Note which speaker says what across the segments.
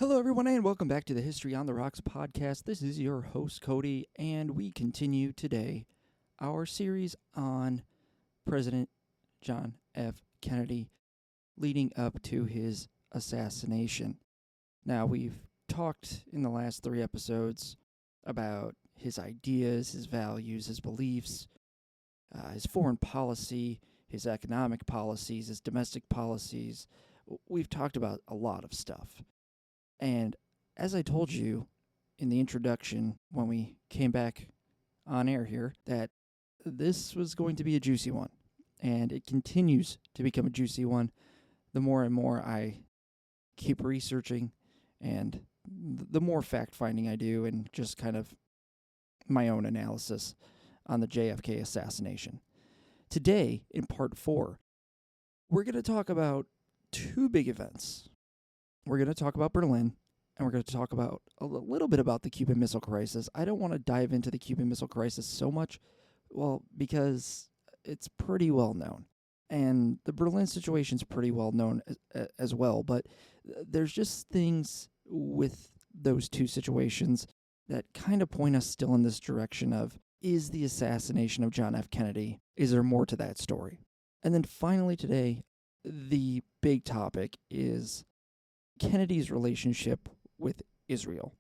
Speaker 1: Hello, everyone, and welcome back to the History on the Rocks podcast. This is your host, Cody, and we continue today our series on President John F. Kennedy leading up to his assassination. Now, we've talked in the last 3 episodes about his ideas, his values, his beliefs, his foreign policy, his economic policies, his domestic policies. We've talked about a lot of stuff. And as I told you in the introduction when we came back on air here, that this was going to be a juicy one. And it continues to become a juicy one the more and more I keep researching and the more fact-finding I do and just kind of my own analysis on the JFK assassination. Today, in part 4, we're going to talk about 2 big events. We're going to talk about Berlin, and we're going to talk about a little bit about the Cuban Missile Crisis. I don't want to dive into the Cuban Missile Crisis so much, because it's pretty well known. And the Berlin situation is pretty well known as well, but there's just things with those 2 situations that kind of point us still in this direction of, is the assassination of John F. Kennedy, is there more to that story? And then finally today, the big topic is Kennedy's relationship with Israel,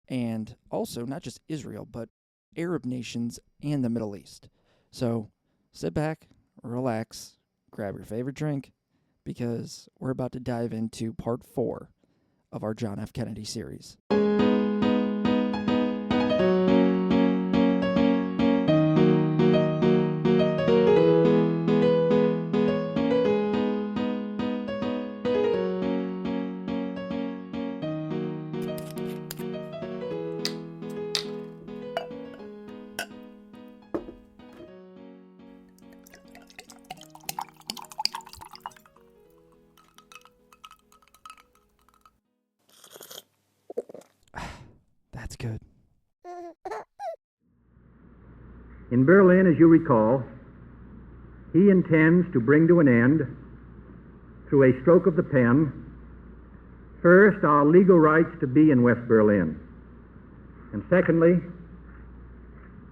Speaker 1: and also not just Israel, but Arab nations and the Middle East. So sit back, relax, grab your favorite drink, because we're about to dive into part 4 of our John F. Kennedy series. That's good.
Speaker 2: In Berlin, as you recall, he intends to bring to an end, through a stroke of the pen, first, our legal rights to be in West Berlin, and secondly,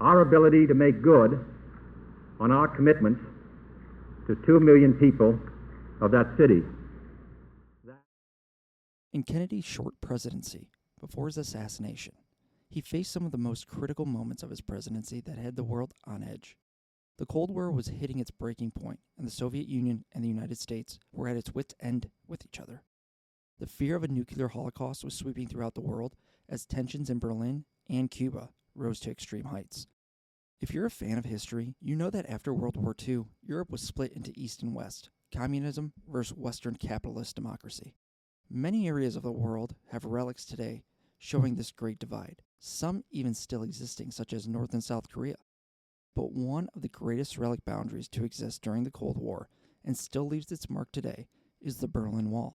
Speaker 2: our ability to make good on our commitments to 2 million people of that city.
Speaker 1: In Kennedy's short presidency, before his assassination, he faced some of the most critical moments of his presidency that had the world on edge. The Cold War was hitting its breaking point, and the Soviet Union and the United States were at its wits' end with each other. The fear of a nuclear holocaust was sweeping throughout the world as tensions in Berlin and Cuba rose to extreme heights. If you're a fan of history, you know that after World War II, Europe was split into East and West, communism versus Western capitalist democracy. Many areas of the world have relics today showing this great divide, some even still existing, such as North and South Korea. But one of the greatest relic boundaries to exist during the Cold War, and still leaves its mark today, is the Berlin Wall.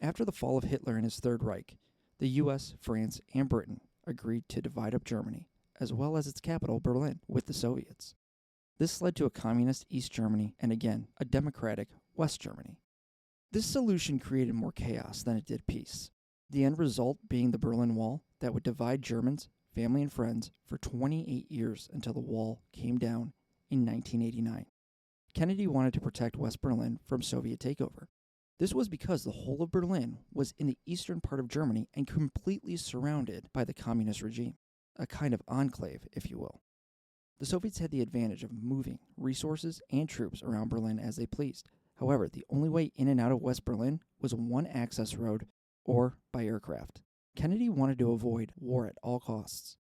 Speaker 1: After the fall of Hitler and his Third Reich, the US, France, and Britain agreed to divide up Germany, as well as its capital, Berlin, with the Soviets. This led to a communist East Germany and, again, a democratic West Germany. This solution created more chaos than it did peace, the end result being the Berlin Wall that would divide Germans, family, and friends for 28 years until the wall came down in 1989. Kennedy wanted to protect West Berlin from Soviet takeover. This was because the whole of Berlin was in the eastern part of Germany and completely surrounded by the communist regime, a kind of enclave, if you will. The Soviets had the advantage of moving resources and troops around Berlin as they pleased. However, the only way in and out of West Berlin was one access road or by aircraft. Kennedy wanted to avoid war at all costs.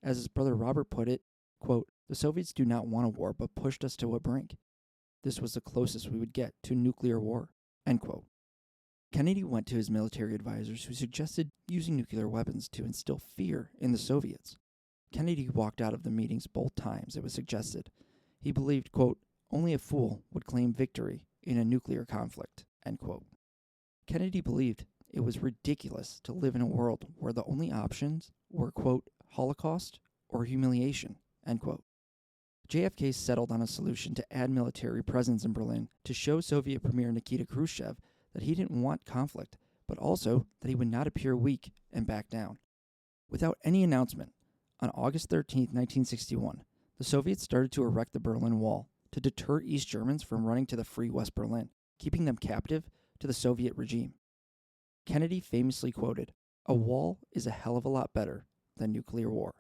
Speaker 1: As his brother Robert put it, quote, "The Soviets do not want a war but pushed us to a brink. This was the closest we would get to nuclear war," end quote. Kennedy went to his military advisors who suggested using nuclear weapons to instill fear in the Soviets. Kennedy walked out of the meetings both times it was suggested. He believed, quote, "only a fool would claim victory in a nuclear conflict," end quote. Kennedy believed it was ridiculous to live in a world where the only options were, quote, "Holocaust or humiliation," end quote. JFK settled on a solution to add military presence in Berlin to show Soviet Premier Nikita Khrushchev that he didn't want conflict, but also that he would not appear weak and back down. Without any announcement, on August 13, 1961, the Soviets started to erect the Berlin Wall to deter East Germans from running to the free West Berlin, keeping them captive to the Soviet regime. Kennedy famously quoted, "A wall is a hell of a lot better than nuclear war."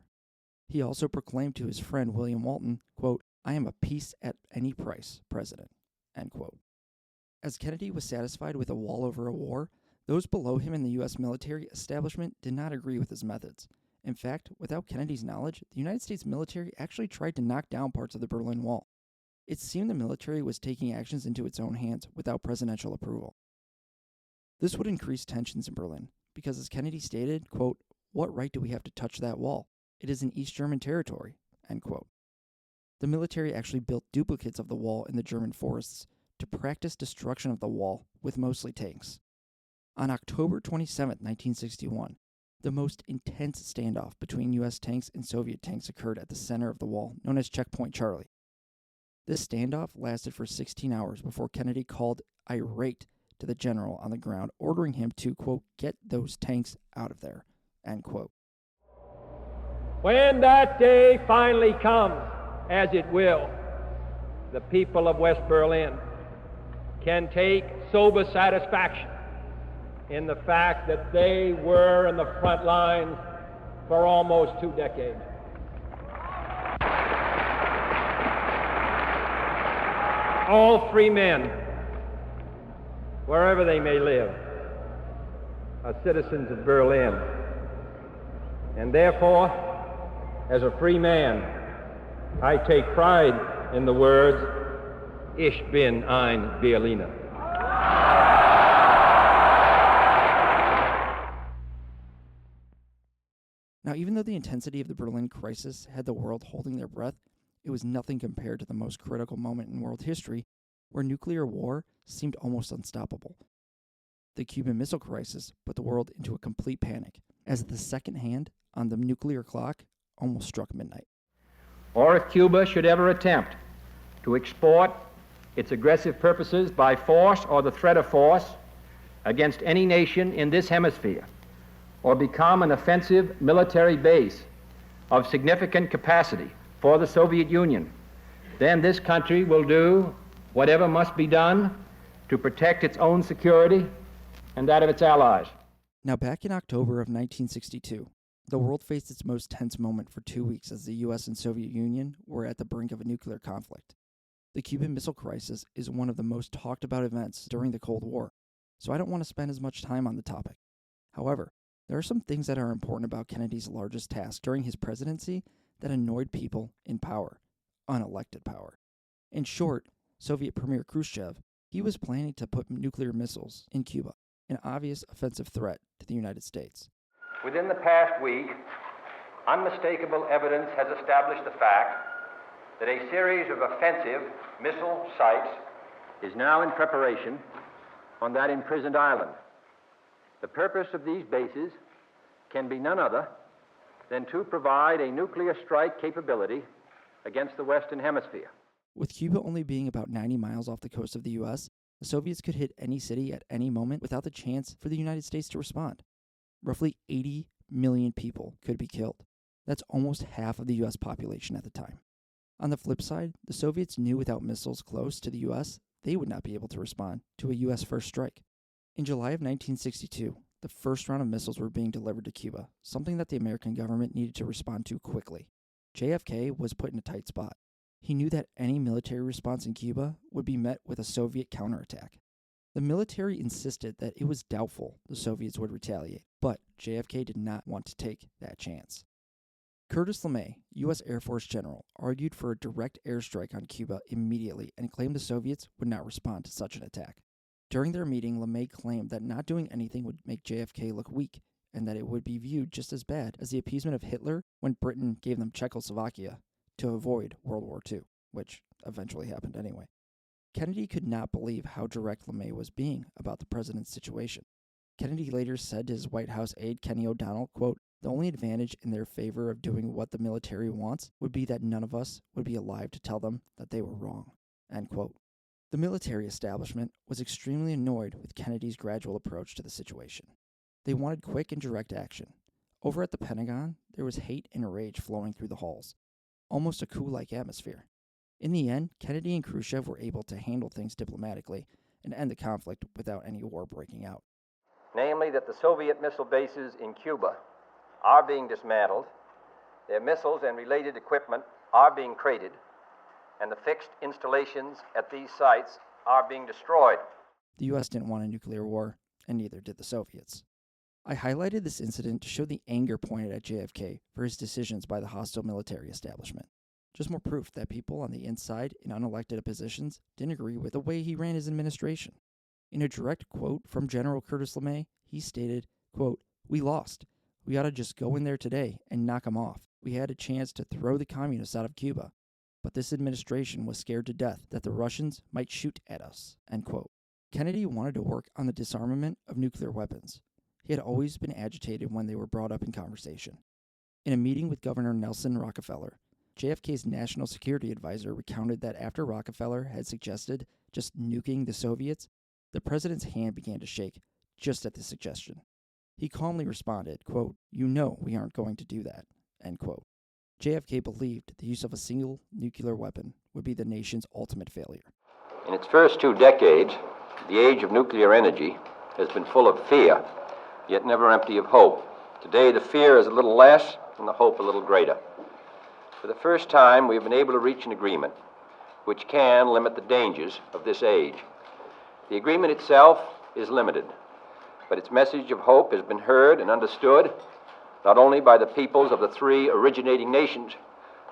Speaker 1: He also proclaimed to his friend William Walton, quote, "I am a peace at any price president," end quote. As Kennedy was satisfied with a wall over a war, those below him in the U.S. military establishment did not agree with his methods. In fact, without Kennedy's knowledge, the United States military actually tried to knock down parts of the Berlin Wall. It seemed the military was taking actions into its own hands without presidential approval. This would increase tensions in Berlin, because as Kennedy stated, quote, "What right do we have to touch that wall? It is in East German territory," end quote. The military actually built duplicates of the wall in the German forests to practice destruction of the wall with mostly tanks. On October 27, 1961, the most intense standoff between U.S. tanks and Soviet tanks occurred at the center of the wall, known as Checkpoint Charlie. This standoff lasted for 16 hours before Kennedy called irate to the general on the ground, ordering him to, quote, "Get those tanks out of there," end quote.
Speaker 3: When that day finally comes, as it will, the people of West Berlin can take sober satisfaction in the fact that they were in the front lines for almost 2 decades. All free men, wherever they may live, are citizens of Berlin. And therefore, as a free man, I take pride in the words, "Ich bin ein Berliner."
Speaker 1: Now, even though the intensity of the Berlin crisis had the world holding their breath, it was nothing compared to the most critical moment in world history, where nuclear war seemed almost unstoppable. The Cuban Missile Crisis put the world into a complete panic, as the second hand on the nuclear clock almost struck midnight.
Speaker 3: Or if Cuba should ever attempt to export its aggressive purposes by force or the threat of force against any nation in this hemisphere, or become an offensive military base of significant capacity for the Soviet Union, then this country will do whatever must be done to protect its own security and that of its allies.
Speaker 1: Now, back in October of 1962, the world faced its most tense moment for 2 weeks as the U.S. and Soviet Union were at the brink of a nuclear conflict. The Cuban Missile Crisis is one of the most talked about events during the Cold War, so I don't want to spend as much time on the topic. However, there are some things that are important about Kennedy's largest task during his presidency that annoyed people in power, unelected power. In short, Soviet Premier Khrushchev, he was planning to put nuclear missiles in Cuba, an obvious offensive threat to the United States.
Speaker 3: Within the past week, unmistakable evidence has established the fact that a series of offensive missile sites is now in preparation on that imprisoned island. The purpose of these bases can be none other than to provide a nuclear strike capability against the Western Hemisphere.
Speaker 1: With Cuba only being about 90 miles off the coast of the U.S., the Soviets could hit any city at any moment without the chance for the United States to respond. Roughly 80 million people could be killed. That's almost half of the U.S. population at the time. On the flip side, the Soviets knew without missiles close to the U.S., they would not be able to respond to a U.S. first strike. In July of 1962, the first round of missiles were being delivered to Cuba, something that the American government needed to respond to quickly. JFK was put in a tight spot. He knew that any military response in Cuba would be met with a Soviet counterattack. The military insisted that it was doubtful the Soviets would retaliate, but JFK did not want to take that chance. Curtis LeMay, U.S. Air Force General, argued for a direct airstrike on Cuba immediately and claimed the Soviets would not respond to such an attack. During their meeting, LeMay claimed that not doing anything would make JFK look weak, and that it would be viewed just as bad as the appeasement of Hitler when Britain gave them Czechoslovakia to avoid World War II, which eventually happened anyway. Kennedy could not believe how direct LeMay was being about the president's situation. Kennedy later said to his White House aide Kenny O'Donnell, quote, "The only advantage in their favor of doing what the military wants would be that none of us would be alive to tell them that they were wrong," end quote. The military establishment was extremely annoyed with Kennedy's gradual approach to the situation. They wanted quick and direct action. Over at the Pentagon, there was hate and rage flowing through the halls, almost a coup-like atmosphere. In the end, Kennedy and Khrushchev were able to handle things diplomatically and end the conflict without any war breaking out.
Speaker 3: Namely, that the Soviet missile bases in Cuba are being dismantled, their missiles and related equipment are being crated, and the fixed installations at these sites are being destroyed.
Speaker 1: The U.S. didn't want a nuclear war, and neither did the Soviets. I highlighted this incident to show the anger pointed at JFK for his decisions by the hostile military establishment. Just more proof that people on the inside in unelected positions didn't agree with the way he ran his administration. In a direct quote from General Curtis LeMay, he stated, quote, "We lost. We ought to just go in there today and knock them off. We had a chance to throw the communists out of Cuba, but this administration was scared to death that the Russians might shoot at us," end quote. Kennedy wanted to work on the disarmament of nuclear weapons. He had always been agitated when they were brought up in conversation. In a meeting with Governor Nelson Rockefeller, JFK's national security advisor recounted that after Rockefeller had suggested just nuking the Soviets, the president's hand began to shake just at the suggestion. He calmly responded, quote, "You know we aren't going to do that," end quote. JFK believed the use of a single nuclear weapon would be the nation's ultimate failure.
Speaker 3: In its first 2 decades, the age of nuclear energy has been full of fear, yet never empty of hope. Today, the fear is a little less and the hope a little greater. For the first time, we have been able to reach an agreement which can limit the dangers of this age. The agreement itself is limited, but its message of hope has been heard and understood not only by the peoples of the 3 originating nations,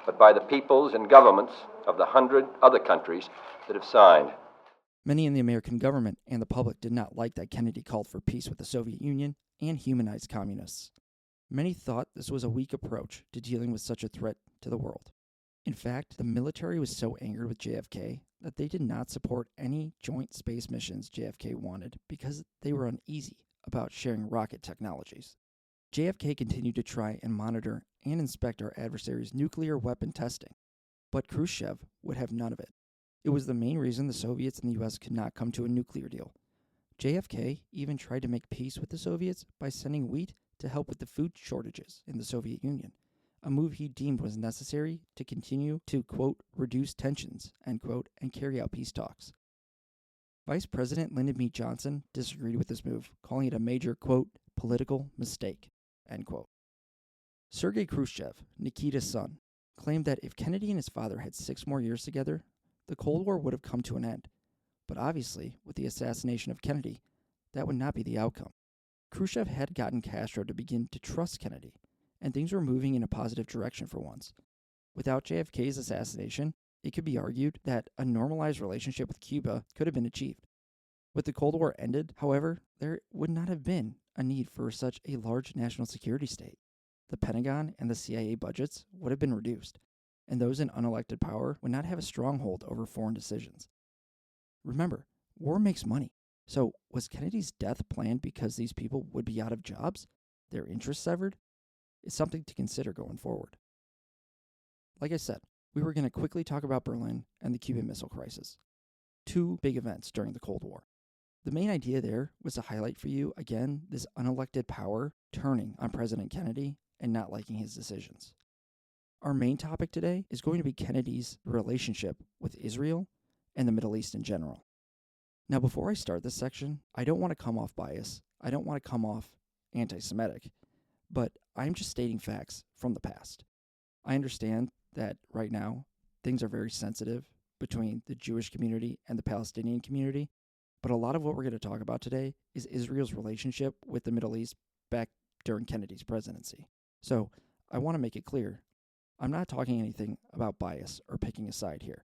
Speaker 3: but by the peoples and governments of the 100 other countries that have signed.
Speaker 1: Many in the American government and the public did not like that Kennedy called for peace with the Soviet Union and humanized communists. Many thought this was a weak approach to dealing with such a threat to the world. In fact, the military was so angered with JFK that they did not support any joint space missions JFK wanted because they were uneasy about sharing rocket technologies. JFK continued to try and monitor and inspect our adversary's nuclear weapon testing, but Khrushchev would have none of it. It was the main reason the Soviets and the U.S. could not come to a nuclear deal. JFK even tried to make peace with the Soviets by sending wheat to help with the food shortages in the Soviet Union, a move he deemed was necessary to continue to, quote, reduce tensions, end quote, and carry out peace talks. Vice President Lyndon B. Johnson disagreed with this move, calling it a major, quote, political mistake, end quote. Sergei Khrushchev, Nikita's son, claimed that if Kennedy and his father had 6 more years together, the Cold War would have come to an end. But obviously, with the assassination of Kennedy, that would not be the outcome. Khrushchev had gotten Castro to begin to trust Kennedy, and things were moving in a positive direction for once. Without JFK's assassination, it could be argued that a normalized relationship with Cuba could have been achieved. With the Cold War ended, however, there would not have been a need for such a large national security state. The Pentagon and the CIA budgets would have been reduced, and those in unelected power would not have a stronghold over foreign decisions. Remember, war makes money. So was Kennedy's death planned because these people would be out of jobs? Their interests severed? It's something to consider going forward. Like I said, we were going to quickly talk about Berlin and the Cuban Missile Crisis, 2 big events during the Cold War. The main idea there was to highlight for you, again, this unelected power turning on President Kennedy and not liking his decisions. Our main topic today is going to be Kennedy's relationship with Israel and the Middle East in general. Now, before I start this section, I don't want to come off biased. I don't want to come off anti-Semitic, but I'm just stating facts from the past. I understand that right now, things are very sensitive between the Jewish community and the Palestinian community, but a lot of what we're going to talk about today is Israel's relationship with the Middle East back during Kennedy's presidency. So, I want to make it clear, I'm not talking anything about bias or picking a side here.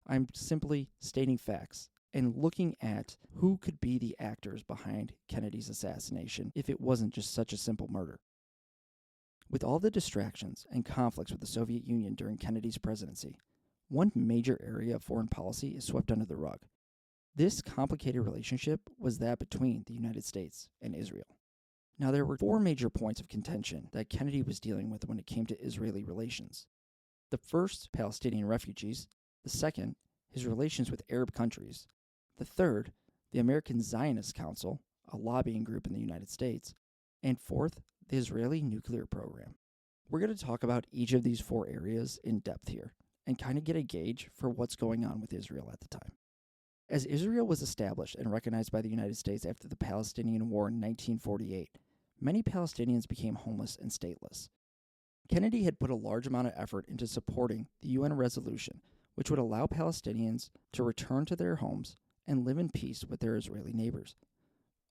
Speaker 1: I'm simply stating facts and looking at who could be the actors behind Kennedy's assassination if it wasn't just such a simple murder. With all the distractions and conflicts with the Soviet Union during Kennedy's presidency, one major area of foreign policy is swept under the rug. This complicated relationship was that between the United States and Israel. Now, there were 4 major points of contention that Kennedy was dealing with when it came to Israeli relations. The first, Palestinian refugees. The second, his relations with Arab countries. The third, the American Zionist Council, a lobbying group in the United States. And fourth, the Israeli nuclear program. We're going to talk about each of these four areas in depth here and kind of get a gauge for what's going on with Israel at the time. As Israel was established and recognized by the United States after the Palestinian War in 1948, many Palestinians became homeless and stateless. Kennedy had put a large amount of effort into supporting the UN resolution, which would allow Palestinians to return to their homes and live in peace with their Israeli neighbors.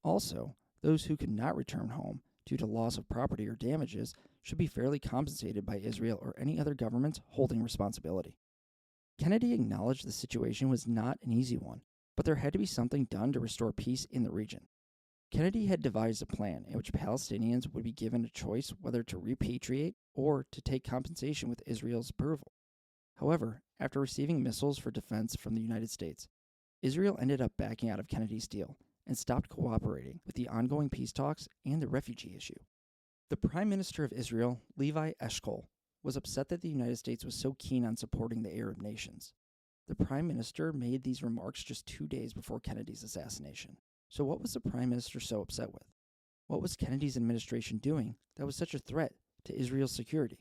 Speaker 1: Also, those who could not return home due to loss of property or damages should be fairly compensated by Israel or any other governments holding responsibility. Kennedy acknowledged the situation was not an easy one, but there had to be something done to restore peace in the region. Kennedy had devised a plan in which Palestinians would be given a choice whether to repatriate or to take compensation with Israel's approval. However, after receiving missiles for defense from the United States, Israel ended up backing out of Kennedy's deal and stopped cooperating with the ongoing peace talks and the refugee issue. The Prime Minister of Israel, Levi Eshkol, was upset that the United States was so keen on supporting the Arab nations. The Prime Minister made these remarks just 2 days before Kennedy's assassination. So what was the Prime Minister so upset with? What was Kennedy's administration doing that was such a threat to Israel's security?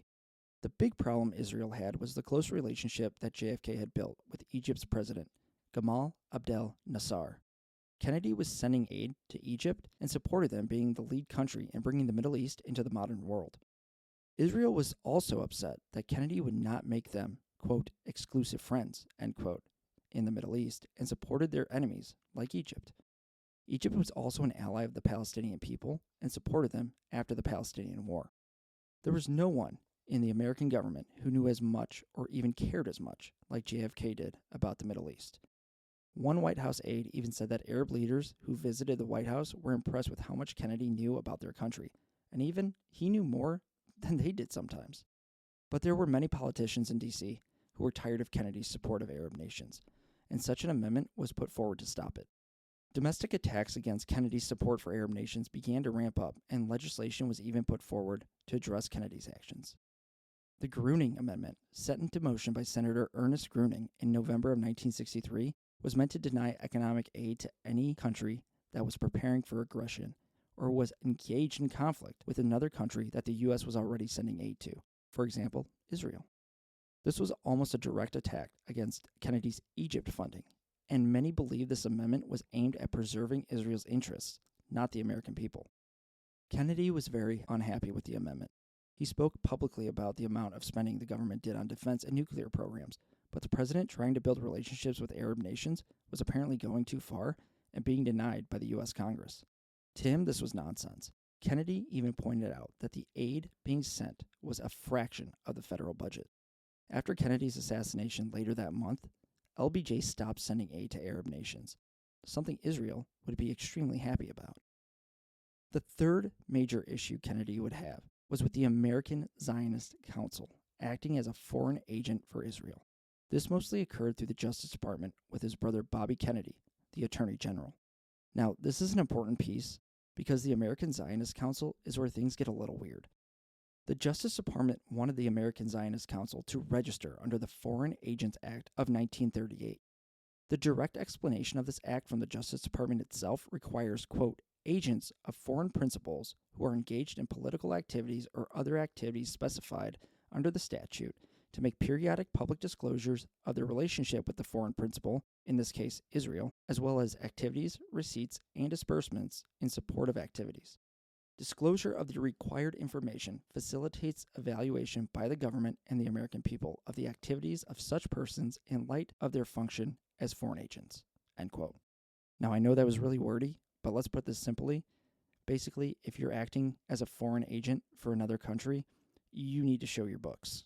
Speaker 1: The big problem Israel had was the close relationship that JFK had built with Egypt's president, Gamal Abdel Nasser. Kennedy was sending aid to Egypt and supported them being the lead country in bringing the Middle East into the modern world. Israel was also upset that Kennedy would not make them, quote, exclusive friends, end quote, in the Middle East and supported their enemies, like Egypt. Egypt was also an ally of the Palestinian people and supported them after the Palestinian War. There was no one in the American government who knew as much or even cared as much, like JFK did, about the Middle East. One White House aide even said that Arab leaders who visited the White House were impressed with how much Kennedy knew about their country, and even he knew more than they did sometimes. But there were many politicians in D.C. who were tired of Kennedy's support of Arab nations, and such an amendment was put forward to stop it. Domestic attacks against Kennedy's support for Arab nations began to ramp up, and legislation was even put forward to address Kennedy's actions. The Gruning Amendment, set into motion by Senator Ernest Gruning in November of 1963, was meant to deny economic aid to any country that was preparing for aggression or was engaged in conflict with another country that the U.S. was already sending aid to, for example, Israel. This was almost a direct attack against Kennedy's Egypt funding, and many believe this amendment was aimed at preserving Israel's interests, not the American people. Kennedy was very unhappy with the amendment. He spoke publicly about the amount of spending the government did on defense and nuclear programs, but the president trying to build relationships with Arab nations was apparently going too far and being denied by the U.S. Congress. To him, this was nonsense. Kennedy even pointed out that the aid being sent was a fraction of the federal budget. After Kennedy's assassination later that month, LBJ stopped sending aid to Arab nations, something Israel would be extremely happy about. The third major issue Kennedy would have was with the American Zionist Council, acting as a foreign agent for Israel. This mostly occurred through the Justice Department with his brother Bobby Kennedy, the Attorney General. Now, this is an important piece because the American Zionist Council is where things get a little weird. The Justice Department wanted the American Zionist Council to register under the Foreign Agents Act of 1938. The direct explanation of this act from the Justice Department itself requires, quote, agents of foreign principals who are engaged in political activities or other activities specified under the statute to make periodic public disclosures of their relationship with the foreign principal, in this case Israel, as well as activities, receipts, and disbursements in support of activities. Disclosure of the required information facilitates evaluation by the government and the American people of the activities of such persons in light of their function as foreign agents, end quote. Now, I know that was really wordy, but let's put this simply. Basically, if you're acting as a foreign agent for another country, you need to show your books.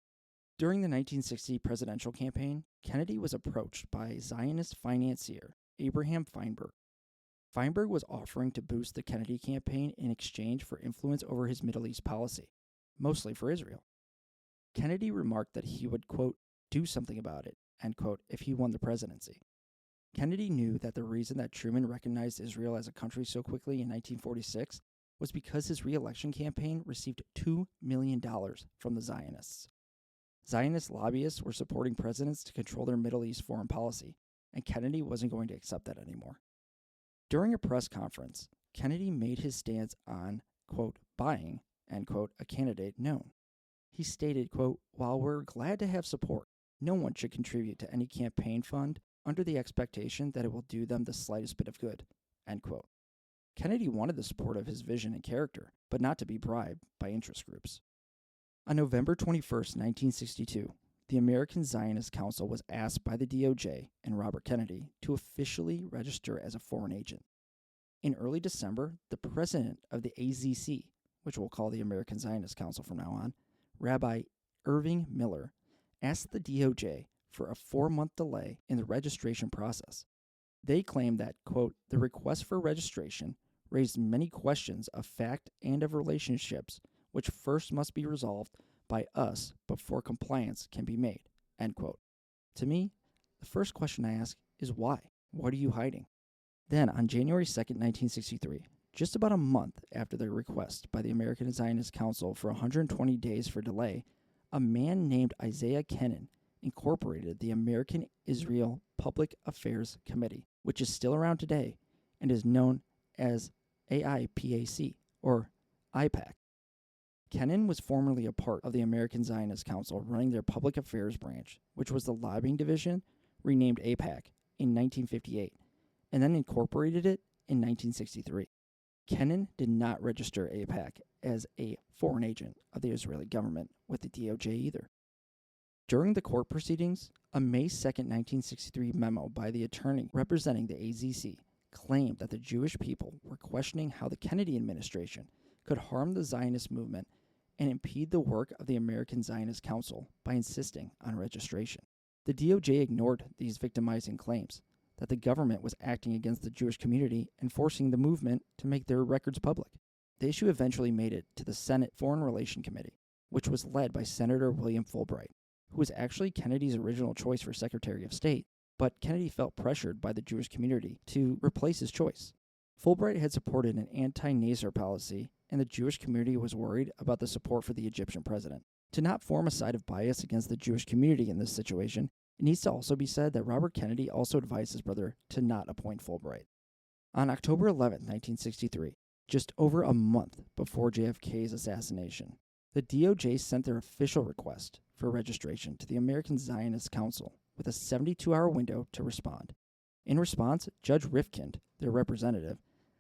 Speaker 1: During the 1960 presidential campaign, Kennedy was approached by Zionist financier Abraham Feinberg. Feinberg was offering to boost the Kennedy campaign in exchange for influence over his Middle East policy, mostly for Israel. Kennedy remarked that he would, quote, do something about it, end quote, if he won the presidency. Kennedy knew that the reason that Truman recognized Israel as a country so quickly in 1946 was because his re-election campaign received $2 million from the Zionists. Zionist lobbyists were supporting presidents to control their Middle East foreign policy, and Kennedy wasn't going to accept that anymore. During a press conference, Kennedy made his stance on, quote, buying, end quote, a candidate known. He stated, quote, while we're glad to have support, no one should contribute to any campaign fund under the expectation that it will do them the slightest bit of good, end quote. Kennedy wanted the support of his vision and character, but not to be bribed by interest groups. On November 21st, 1962, the American Zionist Council was asked by the DOJ and Robert Kennedy to officially register as a foreign agent. In early December, the president of the AZC, which we'll call the American Zionist Council from now on, Rabbi Irving Miller, asked the DOJ for a 4-month delay in the registration process. They claimed that, quote, the request for registration raised many questions of fact and of relationships which first must be resolved by us before compliance can be made, end quote. To me, the first question I ask is why? What are you hiding? Then, on January 2nd, 1963, just about a month after the request by the American Zionist Council for 120 days for delay, a man named Isaiah Kennan incorporated the American Israel Public Affairs Committee, which is still around today and is known as AIPAC, or IPAC. Kennan was formerly a part of the American Zionist Council running their public affairs branch, which was the lobbying division, renamed AIPAC in 1958, and then incorporated it in 1963. Kennan did not register AIPAC as a foreign agent of the Israeli government with the DOJ either. During the court proceedings, a May 2, 1963 memo by the attorney representing the AZC claimed that the Jewish people were questioning how the Kennedy administration could harm the Zionist movement and impede the work of the American Zionist Council by insisting on registration. The DOJ ignored these victimizing claims that the government was acting against the Jewish community and forcing the movement to make their records public. The issue eventually made it to the Senate Foreign Relations Committee, which was led by Senator William Fulbright, who was actually Kennedy's original choice for Secretary of State, but Kennedy felt pressured by the Jewish community to replace his choice. Fulbright had supported an anti-Nasser policy, and the Jewish community was worried about the support for the Egyptian president. To not form a side of bias against the Jewish community in this situation, it needs to also be said that Robert Kennedy also advised his brother to not appoint Fulbright. On October 11, 1963, just over a month before JFK's assassination, the DOJ sent their official request for registration to the American Zionist Council with a 72-hour window to respond. In response, Judge Rifkind, their representative,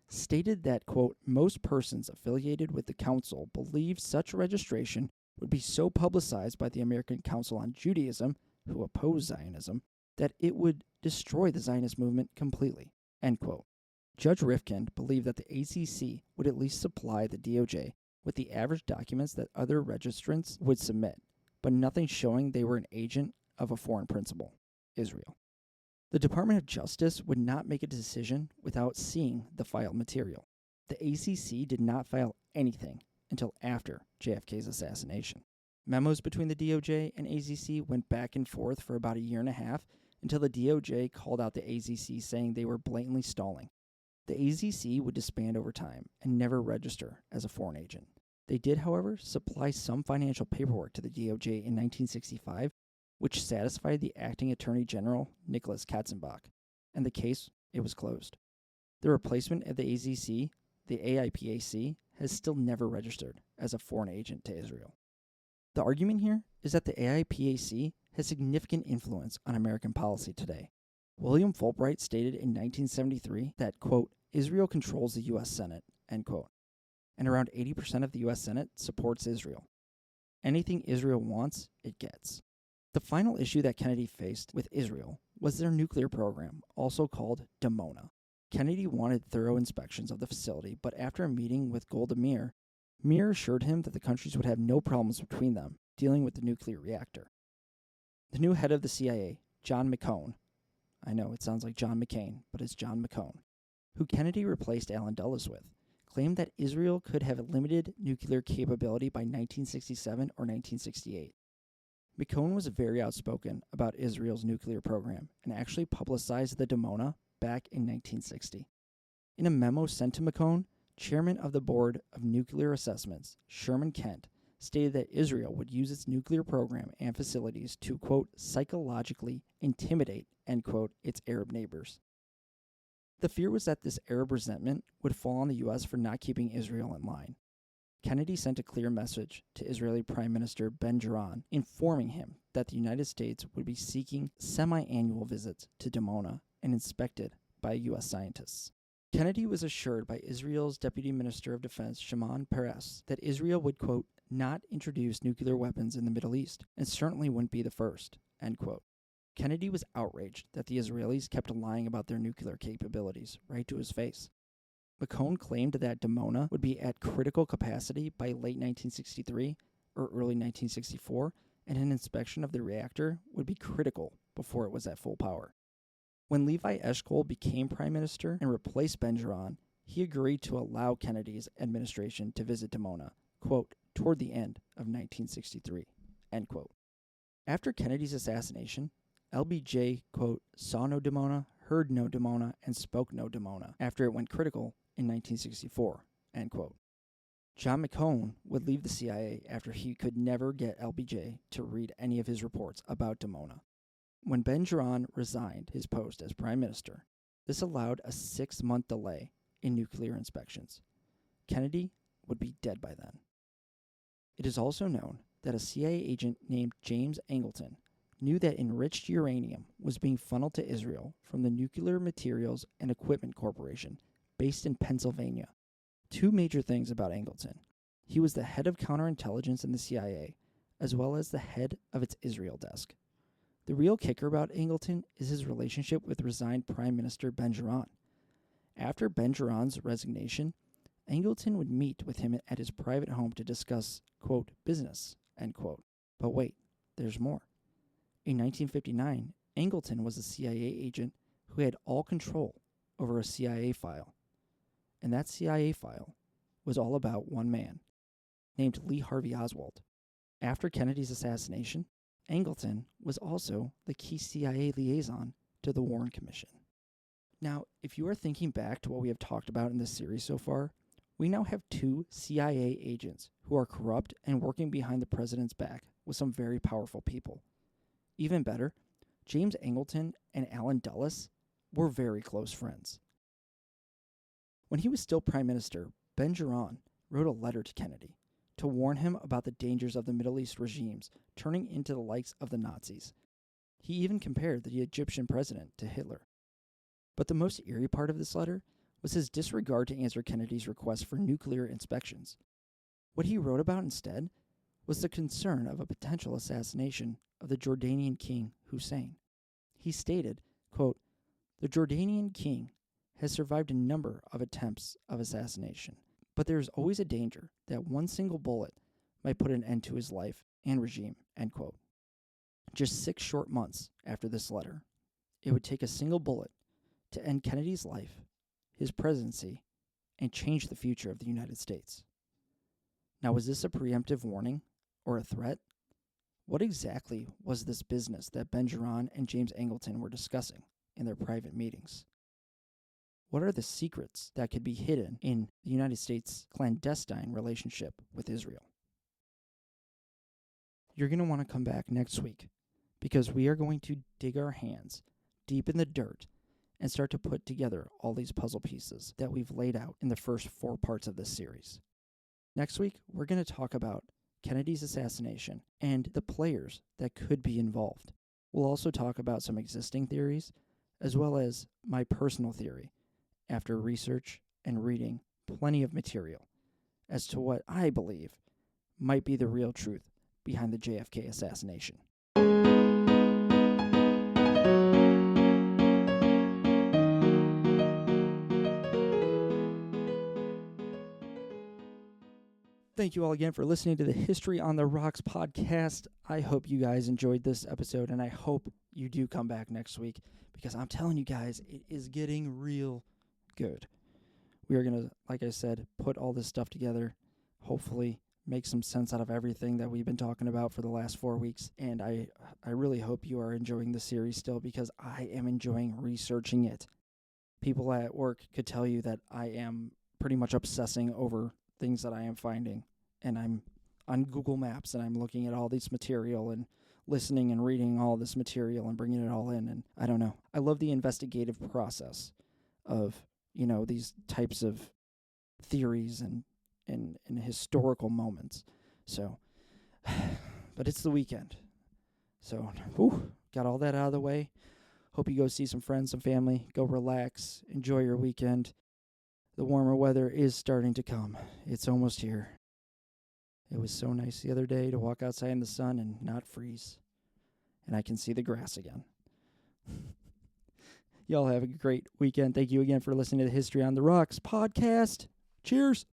Speaker 1: stated that, quote, most persons affiliated with the council believed such registration would be so publicized by the American Council on Judaism, who oppose Zionism, that it would destroy the Zionist movement completely, end quote. Judge Rifkind believed that the AZC would at least supply the DOJ with the average documents that other registrants would submit, but nothing showing they were an agent of a foreign principal, Israel. The Department of Justice would not make a decision without seeing the filed material. The AZC did not file anything until after JFK's assassination. Memos between the DOJ and AZC went back and forth for about a year and a half until the DOJ called out the AZC saying they were blatantly stalling. The AZC would disband over time and never register as a foreign agent. They did, however, supply some financial paperwork to the DOJ in 1965, which satisfied the acting Attorney General, Nicholas Katzenbach, and the case, it was closed. The replacement of the AZC, the AIPAC, has still never registered as a foreign agent to Israel. The argument here is that the AIPAC has significant influence on American policy today. William Fulbright stated in 1973 that, quote, Israel controls the U.S. Senate, end quote, and around 80% of the U.S. Senate supports Israel. Anything Israel wants, it gets. The final issue that Kennedy faced with Israel was their nuclear program, also called Dimona. Kennedy wanted thorough inspections of the facility, but after a meeting with Golda Meir, Meir assured him that the countries would have no problems between them dealing with the nuclear reactor. The new head of the CIA, John McCone, I know it sounds like John McCain, but it's John McCone, who Kennedy replaced Allen Dulles with, claimed that Israel could have a limited nuclear capability by 1967 or 1968. McCone was very outspoken about Israel's nuclear program and actually publicized the Dimona back in 1960. In a memo sent to McCone, Chairman of the Board of Nuclear Assessments, Sherman Kent, stated that Israel would use its nuclear program and facilities to, quote, psychologically intimidate, end quote, its Arab neighbors. The fear was that this Arab resentment would fall on the U.S. for not keeping Israel in line. Kennedy sent a clear message to Israeli Prime Minister Ben-Gurion, informing him that the United States would be seeking semi-annual visits to Dimona and inspected by U.S. scientists. Kennedy was assured by Israel's Deputy Minister of Defense, Shimon Peres, that Israel would, quote, not introduce nuclear weapons in the Middle East, and certainly wouldn't be the first, end quote. Kennedy was outraged that the Israelis kept lying about their nuclear capabilities right to his face. McCone claimed that Dimona would be at critical capacity by late 1963 or early 1964, and an inspection of the reactor would be critical before it was at full power. When Levi Eshkol became prime minister and replaced Ben-Gurion, he agreed to allow Kennedy's administration to visit Dimona, quote, toward the end of 1963, end quote. After Kennedy's assassination, LBJ, quote, saw no Dimona, heard no Dimona, and spoke no Dimona after it went critical in 1964, end quote. John McCone would leave the CIA after he could never get LBJ to read any of his reports about Dimona. When Ben-Gurion resigned his post as prime minister, this allowed a 6-month delay in nuclear inspections. Kennedy would be dead by then. It is also known that a CIA agent named James Angleton knew that enriched uranium was being funneled to Israel from the Nuclear Materials and Equipment Corporation, based in Pennsylvania. Two major things about Angleton. He was the head of counterintelligence in the CIA, as well as the head of its Israel desk. The real kicker about Angleton is his relationship with resigned Prime Minister Ben-Gurion. After Ben-Gurion's resignation, Angleton would meet with him at his private home to discuss, quote, business, end quote. But wait, there's more. In 1959, Angleton was a CIA agent who had all control over a CIA file. And that CIA file was all about one man, named Lee Harvey Oswald. After Kennedy's assassination, Angleton was also the key CIA liaison to the Warren Commission. Now, if you are thinking back to what we have talked about in this series so far, we now have 2 CIA agents who are corrupt and working behind the president's back with some very powerful people. Even better, James Angleton and Allen Dulles were very close friends. When he was still prime minister, Ben-Gurion wrote a letter to Kennedy to warn him about the dangers of the Middle East regimes turning into the likes of the Nazis. He even compared the Egyptian president to Hitler. But the most eerie part of this letter was his disregard to answer Kennedy's request for nuclear inspections. What he wrote about instead was the concern of a potential assassination of the Jordanian king Hussein. He stated, quote, the Jordanian king has survived a number of attempts of assassination, but there is always a danger that one single bullet might put an end to his life and regime, end quote. Just 6 short months after this letter, it would take a single bullet to end Kennedy's life, his presidency, and change the future of the United States. Now, was this a preemptive warning or a threat? What exactly was this business that Ben-Gurion and James Angleton were discussing in their private meetings? What are the secrets that could be hidden in the United States' clandestine relationship with Israel? You're going to want to come back next week because we are going to dig our hands deep in the dirt and start to put together all these puzzle pieces that we've laid out in the first 4 parts of this series. Next week, we're going to talk about Kennedy's assassination and the players that could be involved. We'll also talk about some existing theories, as well as my personal theory, after research and reading plenty of material, as to what I believe might be the real truth behind the JFK assassination. Thank you all again for listening to the History on the Rocks podcast. I hope you guys enjoyed this episode, and I hope you do come back next week, because I'm telling you guys, it is getting real good. We are going to, like I said, put all this stuff together, hopefully make some sense out of everything that we've been talking about for the last 4 weeks, and I really hope you are enjoying the series still, because I am enjoying researching it. People at work could tell you that I am pretty much obsessing over things that I am finding, and I'm on Google Maps and I'm looking at all this material and listening and reading all this material and bringing it all in. And I don't know. I love the investigative process of, these types of theories and historical moments. So, but it's the weekend. So, got all that out of the way. Hope you go see some friends, some family. Go relax. Enjoy your weekend. The warmer weather is starting to come. It's almost here. It was so nice the other day to walk outside in the sun and not freeze. And I can see the grass again. Y'all have a great weekend. Thank you again for listening to the History on the Rocks podcast. Cheers.